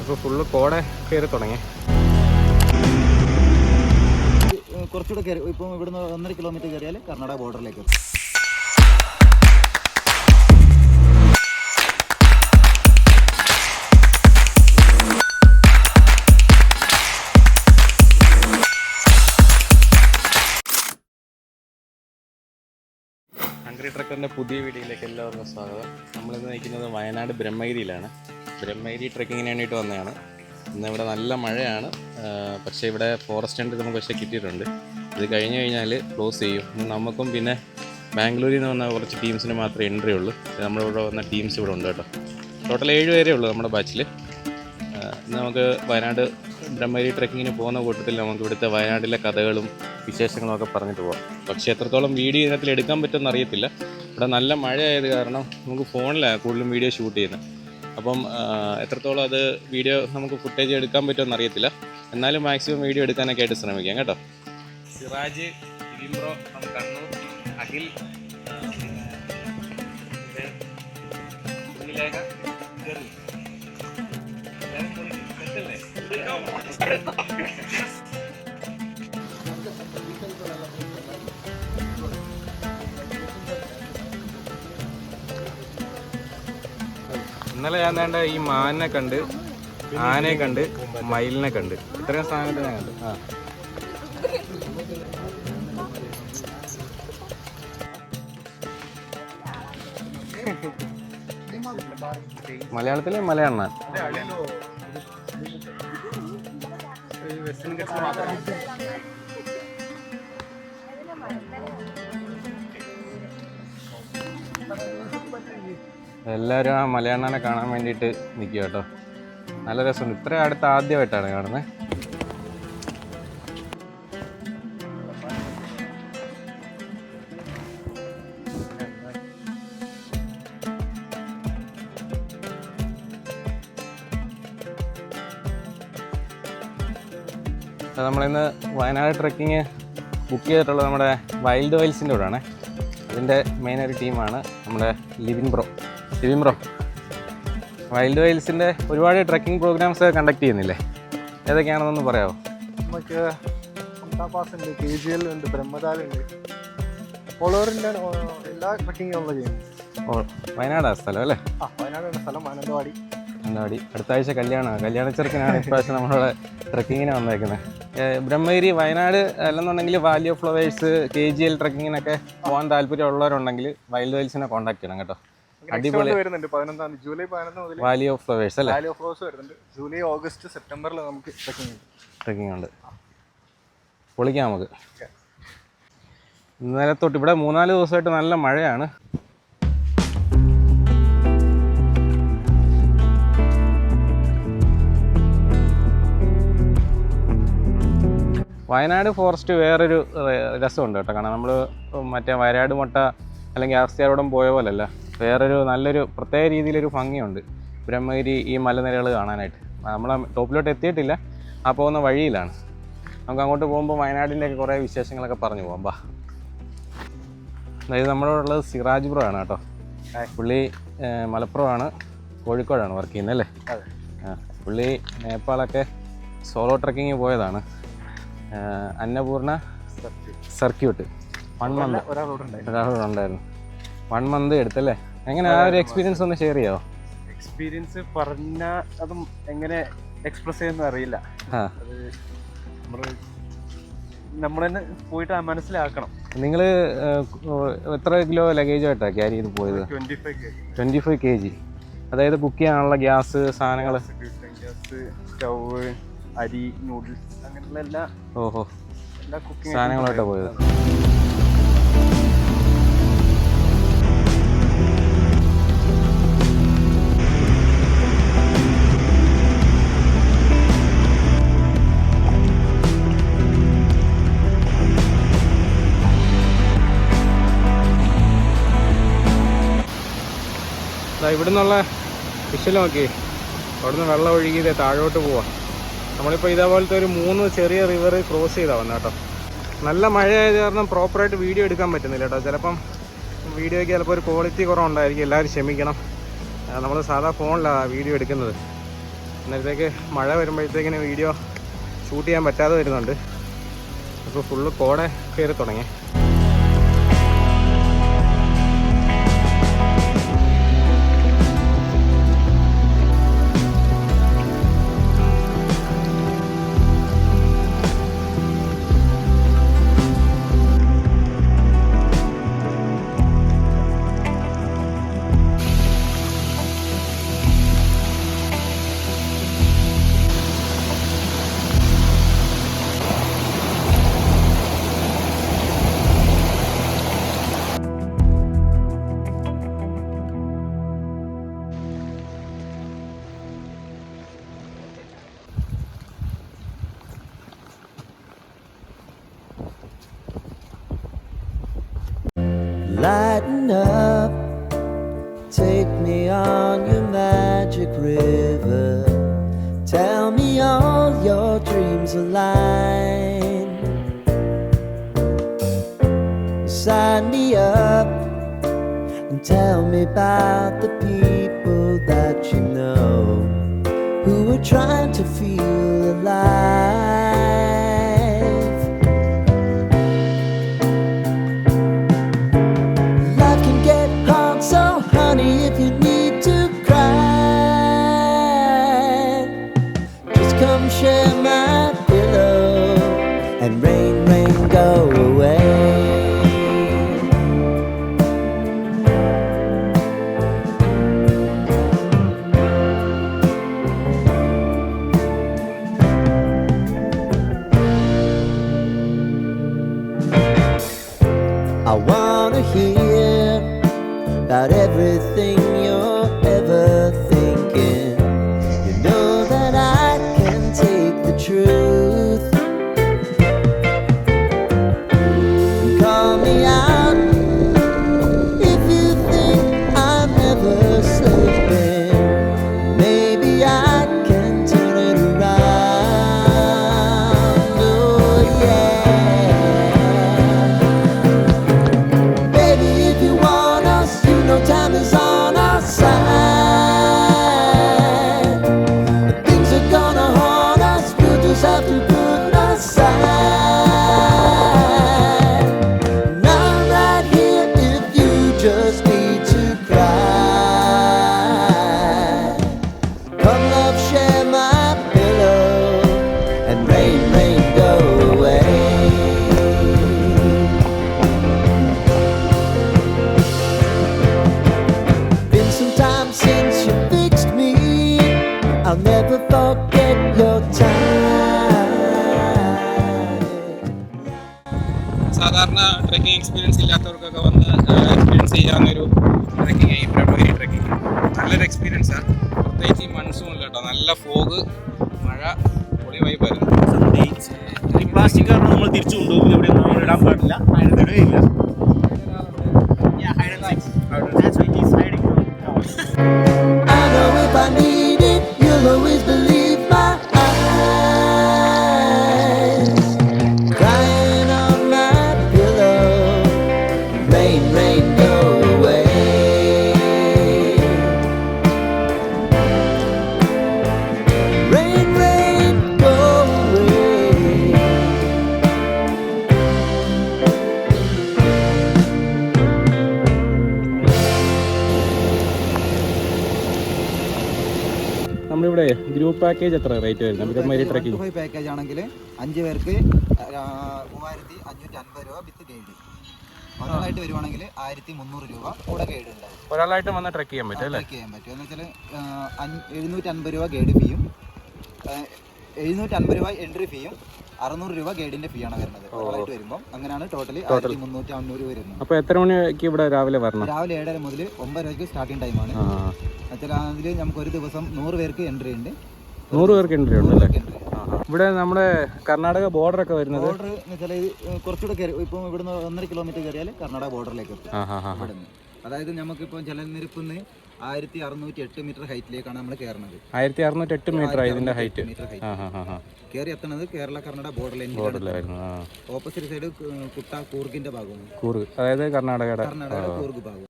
ഇപ്പോൾ ഫുള്ള് കോട കയറി തുടങ്ങി. കുറച്ചുകൂടെ കയറി ഇപ്പം ഇവിടുന്ന് 1.5 കിലോമീറ്റർ കയറിയാൽ കർണാടക ബോർഡറിലേക്ക്. ഹംഗ്രി ട്രക്കറിൻ്റെ പുതിയ വീഡിയോയിലേക്ക് എല്ലാവർക്കും സ്വാഗതം. നമ്മളിന്ന് നിൽക്കുന്നത് വയനാട് ബ്രഹ്മഗിരിയിലാണ്. ബ്രഹ്മഗിരി ട്രക്കിങ്ങിന് വേണ്ടിയിട്ട് വന്നതാണ്. ഇന്ന് ഇവിടെ നല്ല മഴയാണ്, പക്ഷേ ഇവിടെ ഫോറസ്റ്റ് ഉണ്ട് നമുക്ക് പക്ഷേ കിട്ടിയിട്ടുണ്ട്. ഇത് കഴിഞ്ഞ് കഴിഞ്ഞാൽ ക്ലോസ് ചെയ്യും. നമുക്കും പിന്നെ ബാംഗ്ലൂരിൽ നിന്ന് വന്ന കുറച്ച് ടീംസിന് മാത്രമേ എൻട്രി ഉള്ളൂ. നമ്മളിവിടെ വന്ന ടീംസ് ഇവിടെ ഉണ്ട് കേട്ടോ. ടോട്ടൽ 7 പേരേ ഉള്ളൂ നമ്മുടെ ബാച്ചിൽ. ഇന്ന് നമുക്ക് വയനാട് ബ്രഹ്മഗിരി ട്രക്കിങ്ങിന് പോകുന്ന കൂട്ടത്തിൽ നമുക്ക് ഇവിടുത്തെ വയനാട്ടിലെ കഥകളും വിശേഷങ്ങളും ഒക്കെ പറഞ്ഞിട്ട് പോകാം. പക്ഷേ എത്രത്തോളം വീഡിയോ ഇതിനകത്തിൽ എടുക്കാൻ പറ്റുമെന്ന് അറിയത്തില്ല. ഇവിടെ നല്ല മഴയായത് കാരണം നമുക്ക് ഫോണിലാണ് കൂടുതലും വീഡിയോ ഷൂട്ട് ചെയ്യുന്നത്. അപ്പം എത്രത്തോളം അത് വീഡിയോ നമുക്ക് ഫുട്ടേജ് എടുക്കാൻ പറ്റുമെന്ന് അറിയത്തില്ല. എന്നാലും മാക്സിമം വീഡിയോ എടുക്കാനൊക്കെ ആയിട്ട് ശ്രമിക്കാം കേട്ടോ. സിറാജ്, ഇവിംബ്രോ, കണ്ണൂർ, അഖിൽ, ലേഖ, ഇന്നലെ ഞാൻ വേണ്ട ഈ മാനിനെ കണ്ട്, ആനയെ കണ്ട്, മയിലിനെ കണ്ട്, ഇത്രയും സാധനത്തെ ഞാൻ കണ്ട്. മലയാളത്തിലെ മലയാള എല്ലാവരും ആ മലയാളനെ കാണാൻ വേണ്ടിയിട്ട് നിൽക്കുക കേട്ടോ. നല്ല രസമുണ്ട്. ഇത്ര അടുത്ത് ആദ്യമായിട്ടാണ് കാണുന്നത്. നമ്മളിന്ന് വയനാട് ട്രക്കിങ് ബുക്ക് ചെയ്തിട്ടുള്ളത് നമ്മുടെ വൈൽഡ് വൈൽസിൻ്റെ കൂടെയാണ്. അതിൻ്റെ മെയിൻ ഒരു ടീമാണ് നമ്മുടെ ലിവിൻ ബ്രോ. വൈൽഡ് വൈൽസിൻ്റെ ഒരുപാട് ട്രക്കിംഗ് പ്രോഗ്രാംസ് കണ്ടക്ട് ചെയ്യുന്നില്ലേ? ഏതൊക്കെയാണെന്നൊന്ന് പറയാമോ? നമുക്ക് പാസ് ഉണ്ട്, KGL ഉണ്ട്, ബ്രഹ്മതാലുണ്ട്, ഓൾ ഓവർ ഇന്ത്യ എല്ലാ ട്രക്കിങ്ങും നമ്മൾ ചെയ്യുന്നു. വയനാടാണ് സ്ഥലം അല്ലേ? വയനാടാണ് സ്ഥലം, മാനന്തവാടി. അടുത്ത ആഴ്ച കല്യാണ ചെറുക്കനാണ് ഇപ്രാവശ്യം നമ്മളുടെ ട്രക്കിങ്ങിന് വന്നേക്കുന്നത്. ബ്രഹ്മഗിരി വയനാട് അല്ലെന്നുണ്ടെങ്കിൽ വാലി ഓഫ് ഫ്ലവേഴ്സ്, KGL ട്രക്കിങ്ങിനൊക്കെ പോകാൻ താല്പര്യമുള്ളവരുണ്ടെങ്കിൽ വൈൽഡ് വൈൽസിനെ കോൺടാക്ട് ചെയ്യണം കേട്ടോ. അടിപൊളി വരുന്നുണ്ട് 11 ജൂലൈ 11 മുതൽ വാലി ഓഫ് ഫ്ലവേഴ്സ് അല്ലേ? വാലി ഓഫ് ഫ്ലവേഴ്സ് വരുന്നുണ്ട്. ജൂലൈ, ഓഗസ്റ്റ്, സെപ്റ്റംബറിൽ നമുക്ക് ട്രക്കിംഗ് ഉണ്ട്. പൊളിക്കാം നമുക്ക്. ഇന്നലെ തൊട്ട് ഇവിടെ 3-4 ദിവസമായിട്ട് നല്ല മഴയാണ്. വയനാട് ഫോറസ്റ്റ് വേറൊരു രസമുണ്ട് കേട്ടോ. കാരണം നമ്മൾ മറ്റേ വയനാട് മുട്ട അല്ലെങ്കിൽ ആസ്തിയാരോടം പോയ പോലല്ല, വേറൊരു നല്ലൊരു പ്രത്യേക രീതിയിലൊരു ഭംഗിയുണ്ട് ബ്രഹ്മഗിരി ഈ മലനിരകൾ കാണാനായിട്ട്. നമ്മൾ ടോപ്പിലോട്ട് എത്തിയിട്ടില്ല, ആ പോകുന്ന വഴിയിലാണ്. നമുക്ക് അങ്ങോട്ട് പോകുമ്പോൾ വയനാടിൻ്റെയൊക്കെ കുറേ വിശേഷങ്ങളൊക്കെ പറഞ്ഞു പോകാം. ബാ, അതായത് നമ്മളോടുള്ളത് സിറാജ് ബ്രോ ആണ് കേട്ടോ. പുള്ളി മലപ്പുറമാണ്, കോഴിക്കോടാണ് വർക്ക് ചെയ്യുന്നത് അല്ലേ? പുള്ളി നേപ്പാളൊക്കെ സോളോ ട്രക്കിങ് പോയതാണ്. അന്നപൂർണ സർക്യൂട്ട് 1 മന്ത് ഒരാളുണ്ടായിരുന്നു. 1 മന്ത് എടുത്തല്ലേ? എങ്ങനെ ആ ഒരു എക്സ്പീരിയൻസ് ഒന്ന് ഷെയർ ചെയ്യാമോ? എക്സ്പീരിയൻസ് പറഞ്ഞ അതും എങ്ങനെ എക്സ്പ്രസ് ചെയ്യുന്ന അറിയില്ല. നമ്മൾ തന്നെ പോയിട്ട് മനസ്സിലാക്കണം. നിങ്ങൾ എത്ര കിലോ ലഗേജായിട്ടാണ് ക്യാരി ചെയ്ത് പോയത്? 25 kg. അതായത് കുക്ക് ചെയ്യാനുള്ള ഗ്യാസ്, സാധനങ്ങൾ, സ്റ്റൗവ്, അരി, നൂഡിൽസ്, അങ്ങനെയുള്ള എല്ലാ കുക്കിംഗ് സാധനങ്ങളായിട്ടാണ് പോയത്. ഇവിടെ നിന്നുള്ള വിഷ്വൽ നോക്കി, അവിടെ നിന്ന് വെള്ളം ഒഴുകി താഴോട്ട് പോവാം. നമ്മളിപ്പോൾ ഇതേപോലത്തെ ഒരു 3 ചെറിയ റിവർ ക്രോസ് ചെയ്താൽ വന്നു കേട്ടോ. നല്ല മഴയായത് കാരണം പ്രോപ്പറായിട്ട് വീഡിയോ എടുക്കാൻ പറ്റുന്നില്ല കേട്ടോ. ചിലപ്പം വീഡിയോയ്ക്ക് ചിലപ്പോൾ ഒരു ക്വാളിറ്റി കുറവുണ്ടായിരിക്കും, എല്ലാവരും ക്ഷമിക്കണം. നമ്മൾ സാധാ ഫോണിലാണ് വീഡിയോ എടുക്കുന്നത്. അന്നേരത്തേക്ക് മഴ വരുമ്പോഴത്തേക്കിന് വീഡിയോ ഷൂട്ട് ചെയ്യാൻ പറ്റാതെ വരുന്നുണ്ട്. അപ്പോൾ ഫുള്ള് കോട കയറി തുടങ്ങി. Lighten up, take me on your magic river. Tell me all your dreams align. Sign me up and tell me about the people that you know who are trying to feel alive. Life can get hard, so honey, if you need to cry, just come share my pillow and rain, rain, go away. I wanna hear about everything you're ever thinking. You know that I can take the truth. Call me out if you think I'm never sleeping. Maybe I can turn it around. Oh yeah. Baby, if you want us, you know time is on our side. But things are gonna haunt us, we'll just have to put aside. And I'm right here if you just need to cry. Come love, share my pillow and rain, rain, go away. Been some time since you fixed me. I'll never forget your time. സാധാരണ trekking experience ഇല്ലാത്തവർക്കൊക്കെ വന്ന് experience ചെയ്യാവുന്നൊരു trekking ഈ Brahmagiri trekking. നല്ലൊരു എക്സ്പീരിയൻസാണ്. പ്രത്യേകിച്ച് ഈ monsoon കേട്ടോ, നല്ല fog, മഴ, പൊളി വൈബായിരുന്നു. ഈ പ്ലാസ്റ്റിക് കാരണം നമ്മൾ തിരിച്ചു കൊണ്ടുപോകും. ഇവിടെ നമ്മൾ ഇടാൻ പാടില്ല, ഇടുകയില്ല. I know if I need it, you'll always believe my eyes. Crying on my pillow, rain, rain, go away. Rain, rain, go away. നമ്മളിവിടെ ഗ്രൂപ്പ് പാക്കേജ് എത്ര റേറ്റ് വരുന്നത് ബ്രഹ്മഗിരി ട്രെക്കിംഗ്? പാക്കേജ് ആണെങ്കിൽ 5 പേർക്ക് 3550 രൂപ വിത്ത് ഗൈഡ്. ഒരാളായിട്ട് വരുവാണെങ്കിൽ 1300 രൂപ കൂടെ ഗൈഡ് ഉണ്ടാവും. ഒരാളായിട്ട് വന്ന് ട്രെക്ക് ചെയ്യാൻ പറ്റും അല്ലേ? ട്രെക്ക് ചെയ്യാൻ പറ്റും. എന്ന് വെച്ചാൽ 750 രൂപ ഗൈഡ് ഫീയും 750 രൂപ എൻട്രി ഫീയും 600 രൂപ ഗൈഡിന്റെ ഫീ ആണ് വരുന്നത് ഒരാളായിട്ട് വരുമ്പോൾ. അങ്ങനെയാണ് ടോട്ടലി 1350 വരുന്നത്. അപ്പോൾ എത്ര മണിക്ക് ഇവിടെ രാവിലെ വരണം? രാവിലെ 7:30 മുതൽ 9 വരെക്ക് സ്റ്റാർട്ടിംഗ് ടൈമാണ്. വെച്ചാൽ അതിൽ നമുക്ക് ഒരു ദിവസം 100 പേർക്ക് എൻട്രി ഉണ്ട്. 100 പേർക്ക് എൻട്രി ഉണ്ട് അല്ലേ? ഇവിടെ നമ്മുടെ കർണാടക ബോർഡർ ഒക്കെ വരുന്നത് ബോർഡർ എന്ന് വെച്ചാൽ കുറച്ചുകൂടെ കയറി ഇപ്പം ഇവിടുന്ന് 1.5 കിലോമീറ്റർ കയറിയാൽ കർണാടക ബോർഡറിലേക്ക് എത്തും. ഇവിടുന്ന് അതായത് നമുക്കിപ്പോൾ ജലനിരപ്പിന്ന് 1608 മീറ്റർ ഹൈറ്റിലേക്കാണ് നമ്മൾ കയറുന്നത്. 1608 മീറ്റർ ഇതിന്റെ ഹൈറ്റ്. കയറി എത്തുന്നത് കേരള കർണാടക ബോർഡറിലായിരുന്നു. ഓപ്പോസിറ്റ് സൈഡ് കൂർഗിന്റെ ഭാഗമാണ്. കൂർഗ് അതായത് കർണാടകയുടെ കൂർഗ് ഭാഗം.